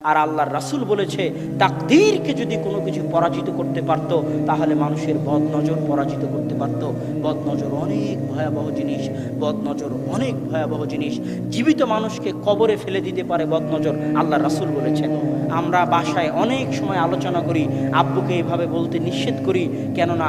আর আল্লাহর রাসূল বলেছে তাকদীরকে যদি কোনো কিছু পরাজিত করতে পারতো তাহলে মানুষের বদনজর পরাজিত করতে পারতো। বদনজর অনেক ভয়াবহ জিনিস, বদনজর অনেক ভয়াবহ জিনিস। জীবিত মানুষকে কবরে ফেলে দিতে পারে বদনজর, আল্লাহর রাসূল বলেছেন। আমরা বাসায় অনেক সময় আলোচনা করি, আব্বুকে এইভাবে বলতে নিষেধ করি, কেননা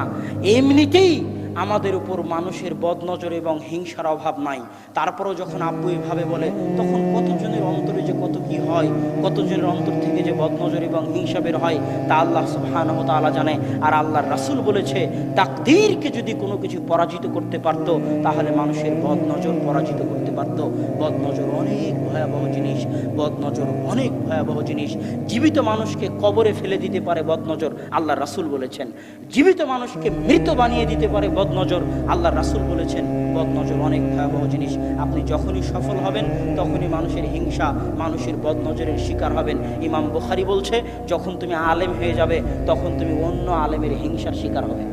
এমনিতেই আমাদের উপর মানুষের বদনজর এবং হিংসার অভাব নাই। তারপরেও যখন আব্বু এভাবে বলে তখন কতজনের অন্তরে যে কত কি হয়, কতজনের অন্তর থেকে যে বদনজর এবং হিংসা বের হয় তা আল্লাহ সুবহানাহু ওয়া তাআলা জানে। আর আল্লাহর রাসূল বলেছে তাকদীরকে যদি কোনো কিছু পরাজিত করতে পারতো তাহলে মানুষের বদনজর পরাজিত করতে পারতো। বদনজর অনেক ভয়াবহ জিনিস, বদনজর অনেক ভয়াবহ জিনিস। জীবিত মানুষকে কবরে ফেলে দিতে পারে বদনজর, আল্লাহর রাসূল বলেছেন। জীবিত মানুষকে মৃত বানিয়ে দিতে পারে বদনজর, আল্লাহর রাসূল বলেছেন। বদনজর অনেক ভয়াবহ জিনিস। আপনি যখনই সফল হবেন তখনই মানুষের হিংসা, মানুষের বদনজরের শিকার হবেন। ইমাম বুখারী বলছে যখন তুমি আলেম হয়ে যাবে তখন তুমি অন্য আলেমের হিংসার শিকার হবে।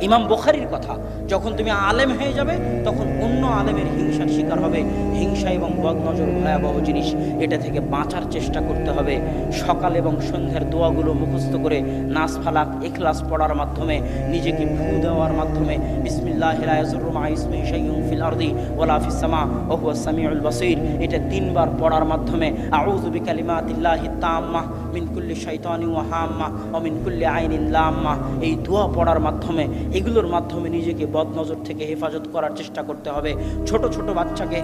ইমাম বুখারীর কথা, যখন তুমি আলেম হয়ে যাবে তখন অন্য আলেমের হিংসার শিকার হবে। হিংসা এবং বদনজর ভয়াবহ জিনিস, এটা থেকে বাঁচার চেষ্টা করতে হবে। সকাল এবং সন্ধ্যার দোয়াগুলো মুখস্থ করে নাস ফালাক ইখলাস পড়ার মাধ্যমে, নিজেকে ফু দেওয়ার মাধ্যমে, বিসমিল্লাহি লা ইয়াযুররু মা ইসমিহি শাইউন ফিল আরদি ওয়ালা ফিস সামা ওয়া হুয়াস সামিউল বাসীর, এটা 3 বার পড়ার মাধ্যমে, আউযু বিকালিমাতিল্লাহি তাম্মাহ মিন কুল্লি শাইতানিন ওয়া হাম্মাহ ওয়া মিন কুল্লি আইনিন লাম্মাহ, এই দোয়া পড়ার মাধ্যমে, এগুলোর মাধ্যমে নিজেকে বদনজর থেকে হেফাজত করার চেষ্টা করতে হবে। ছোট ছোট বাচ্চাকে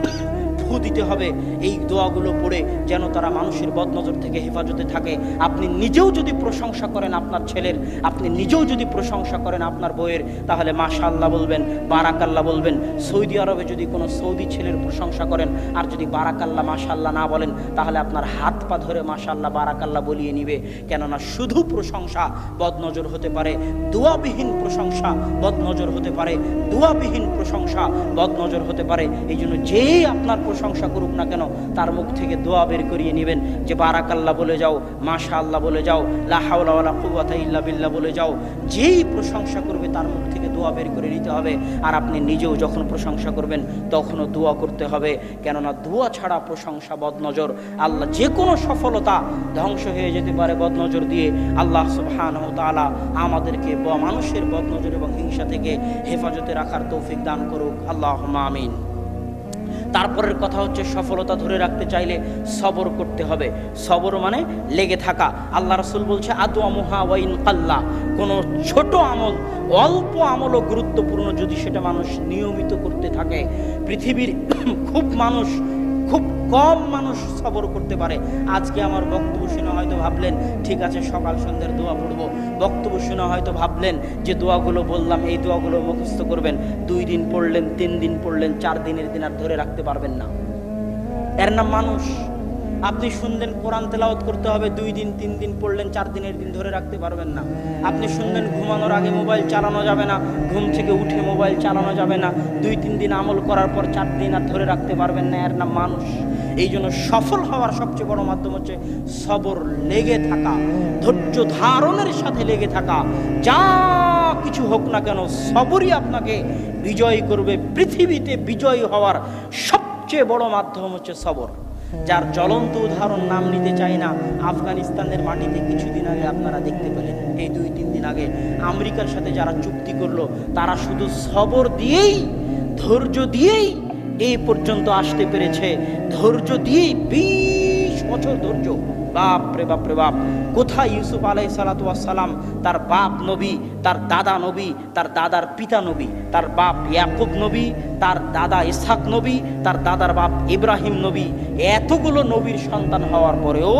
ফু দিতে হবে এই দোয়াগুলো পড়ে, যেন তারা মানুষের বদনজর থেকে হেফাজতে থাকে। আপনি নিজেও যদি প্রশংসা করেন আপনার ছেলের, আপনি নিজেও যদি প্রশংসা করেন আপনার বউয়ের, তাহলে মাশাআল্লাহ বলবেন, বারাকাল্লাহ বলবেন। সৌদি আরবে যদি কোনো সৌদি ছেলের প্রশংসা করেন আর যদি বারাকাল্লাহ মাশাআল্লাহ না বলেন, তাহলে আপনার হাত পা ধরে মাশাআল্লাহ বারাকাল্লাহ বলিয়ে নিবে। কেননা শুধু প্রশংসা বদনজর হতে পারে, দোয়াবিহীন প্রশংসা বদনজর হতে পারে, দোয়াবিহীন প্রশংসা বদনজর হতে পারে। এই জন্য যেই আপনার প্রশংসা করুক না কেন তার মুখ থেকে দোয়া বের করিয়ে নেবেন, যে বারাকাল্লাহ বলে যাও, মাশাআল্লাহ বলে যাও, লা হাওলা ওয়ালা কুওয়াতা ইল্লা বিল্লাহ বলে যাও। যেই প্রশংসা করবে তার মুখ থেকে দোয়া বের করে নিতে হবে। আর আপনি নিজেও যখন প্রশংসা করবেন তখনও দোয়া করতে হবে, কেননা দোয়া ছাড়া প্রশংসা বদনজর। আল্লাহ যে কোনো সফলতা ধ্বংস হয়ে যেতে পারে বদনজর দিয়ে। আল্লাহ সুবহানাহু ওয়া তাআলা আমাদেরকে মানুষের বদনজর এবং হিংসা থেকে হেফাজতে রাখার তৌফিক দান করুক, আল্লাহুম্মা আমিন। তারপরের কথা হচ্ছে সফলতা ধরে রাখতে চাইলে সবর করতে হবে। সবর মানে লেগে থাকা। আল্লাহ রাসূল বলছে আদওয়ামুহা ওয়া ইন কাল্লা, কোনো ছোট আমল, অল্প আমলও গুরুত্বপূর্ণ যদি সেটা মানুষ নিয়মিত করতে থাকে। পৃথিবীর খুব কম মানুষ সবর করতে পারে। আজকে আমার বক্তব্য শুনে হয়তো ভাবলেন ঠিক আছে সকাল সন্ধ্যার দোয়া পড়বো, বক্তব্য শুনে হয়তো ভাবলেন যে দোয়াগুলো বললাম এই দোয়াগুলো মুখস্থ করবেন। 2 দিন পড়লেন, 3 দিন পড়লেন, 4 দিনের দিন আর ধরে রাখতে পারবেন না। এর নাম মানুষ। আপনি শুনলেন কোরআন তেলাওয়াত করতে হবে, 2 দিন 3 দিন পড়লেন, 4 দিনের দিন ধরে রাখতে পারবেন না। আপনি শুনলেন ঘুমানোর আগে মোবাইল চালানো যাবে না, ঘুম থেকে উঠে মোবাইল চালানো যাবে না, 2-3 দিন আমল করার পর 4 দিন আর ধরে রাখতে পারবেন না। এর নাম মানুষ। এই জন্য সফল হওয়ার সবচেয়ে বড় মাধ্যম হচ্ছে সবর, লেগে থাকা, ধৈর্য ধারণের সাথে লেগে থাকা। যা কিছু হোক না কেন সবরই আপনাকে বিজয়ী করবে। পৃথিবীতে বিজয়ী হওয়ার সবচেয়ে বড় মাধ্যম হচ্ছে সবর, যার জ্বলন্ত উদাহরণ নাম নিতে চাই না। আফগানিস্তানের মাটিতে কিছুদিন আগে আপনারা দেখতে পেলেন, এই 2-3 দিন আগে আমেরিকার সাথে যারা চুক্তি করলো তারা শুধু সবর দিয়েই, ধৈর্য দিয়েই এই পর্যন্ত আসতে পেরেছে। ধৈর্য দিয়েই 20 বছর ধৈর্য। বাপ রে বাপ রে বাপ! কোথায় ইউসুফ আলাইহিস সালাতু ওয়াস সালাম, তার বাপ নবী, তার দাদা নবী, তার দাদার পিতা নবী, তার বাপ ইয়াকুব নবী, তার দাদা ইসহাক নবী, তার দাদার বাপ ইব্রাহিম নবী। এতগুলো নবীর সন্তান হওয়ার পরেও,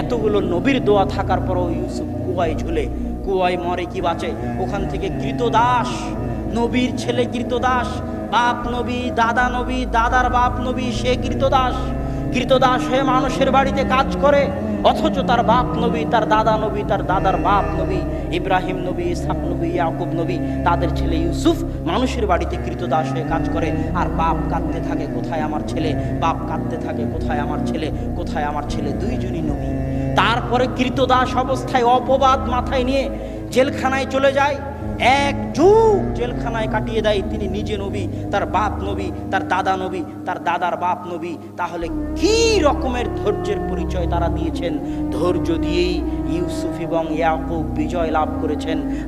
এতগুলো নবীর দোয়া থাকার পরেও ইউসুফ কুয়ায় ঝুলে, কুয়ায় মরে কি বাঁচে। ওখান থেকে কৃতদাস, নবীর ছেলে কৃতদাস, বাপ নবী, দাদা নবী, দাদার বাপ নবী, সে কৃতদাস। কৃতদাস হয়ে মানুষের বাড়িতে কাজ করে, অথচ তার বাপ নবী, তার দাদা নবী, তার দাদার বাপ নবী, ইব্রাহিম নবী, ইসহাক নবী, ইয়াকুব নবী, তাদের ছেলে ইউসুফ মানুষের বাড়িতে কৃতদাস হয়ে কাজ করে। আর বাপ কাঁদতে থাকে কোথায় আমার ছেলে, বাপ কাঁদতে থাকে কোথায় আমার ছেলে, কোথায় আমার ছেলে। 2 জনই নবী। তারপরে কৃতদাস অবস্থায় অপবাদ মাথায় নিয়ে জেলখানায় চলে যায়। এক যুগ জেলখানায় কাটিয়ে দেয়, তিনি নিজে নবী, তার বাপ নবী, তার দাদা নবী, তার দাদার বাপ নবী, তাহলে কি রকমের ধৈর্যের পরিচয় তারা দিয়েছেন? ধৈর্য দিয়েই ইউসুফ এবং ইয়াকুব বিজয় লাভ করেছেন।